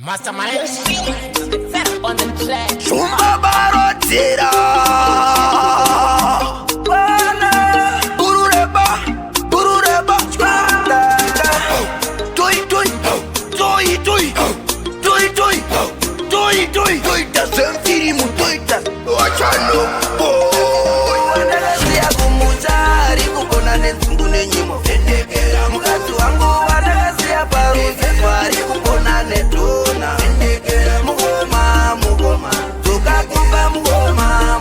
Master my on the track. Shumba barotira Burureba Toi Sentiri mutoita Wachano boy Wanagazia kumutari Kukona nenzungu nenyimo Fendekera Mukatu wangu wanagazia paruzi Twari kukona netuna Fendekera Mugoma Tuka kumba mugoma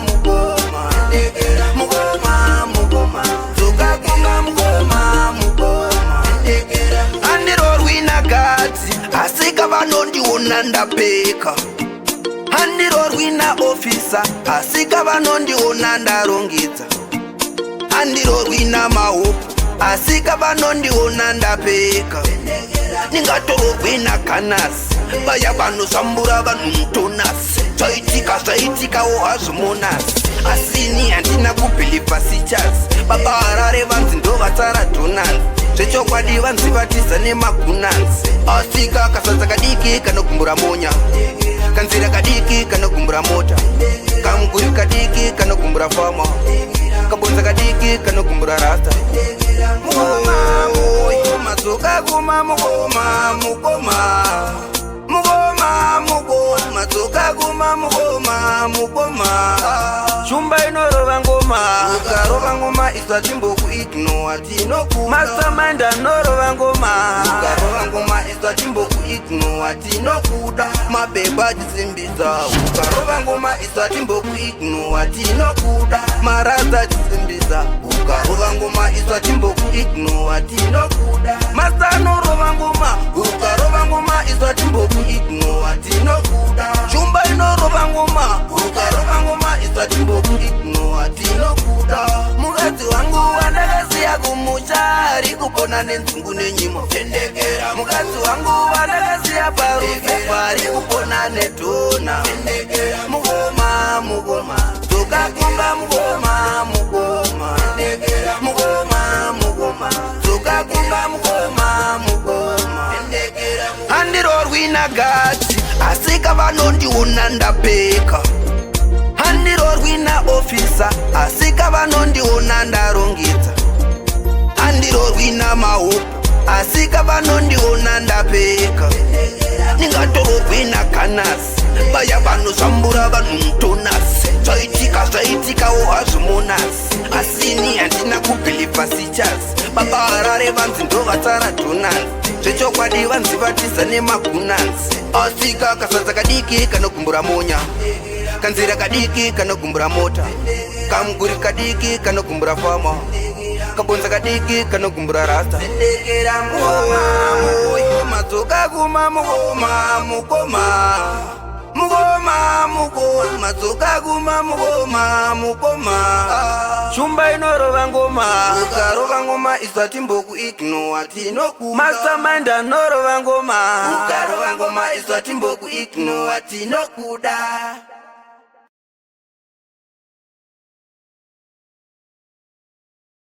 Fendekera Mugoma Tuka kumba mugoma Fendekera Anirorwina gati Asika vanondi unandapeka Handirorwina ofisa asika vanondiona ndarongedza Handirorwina mahopu asika vanondiona ndapeka Ningatororwina kanasi vaya vanosambura vanhu mutonasi Zvaitika ohazvimonasi asini handina kubhilipa sichasi baba harare vanzi ndovatsara donanzi zvechokwadi vanzi vatiza nemagunanzi asika kasadza kadiki kanogumbura monya kanzira kadiki kanogumbura mota kamuguri kadiki kanogumbura fama kabonza kadiki kanogumbura rasta madzoka kuma madzoka kuma mugoma shumba inorova ngoma ukarova ngoma iswa timboku ignore tinoku masamanda norova ngoma ukarova ngoma iswa timboku ignore tinokuda mabeba chisimbisa ukarova ngoma iswa timboku ignore tinokuda marasa chisimbisa ukarova ngoma iswa timboku ignore tinokuda masanorova ngoma ukarova ngoma iswa timboku ignore tinokuda shumba inorova ngoma ukarova ngoma iswa timboku ignore tinokuda mukadzi wangu wandakasiya kumuchari kupona nenzungu nenyimo Fendekera mukadzi wangu wandakasiya paruzi pari kupona nedhona Fendekera mugoma dzokakumba mugoma Fendekera mugoma dzokakumba mugoma Fendekera handirorwina gati asika vanondiona ndapeka Handirorwina ofisa asika vanondiona ndarongedza Handirorwina mahopu asika vanondiona ndapeka Ningatororwina kanasi vaya vanosambura vanhu mutonasi zvaitika ohazvimonasi asini handina kubhilipa sichasi baba harare vanzi ndovatsara donanzi zvechokwadi vanzi vatiza nemagunanzi asika kasadza kadiki kanogumbura monya kanzira kadiki kanogumbura mota kamuguri kadiki kanogumbura fama kabonza kadiki kanogumbura rasta Fendekera madzoka kuma mugoma madzoka kuma mugoma shumba inorova ngoma ukarova ngoma iswa timboku ignore tinoku masamanda norova ngoma ukarova ngoma iswa timboku ignore tinokuda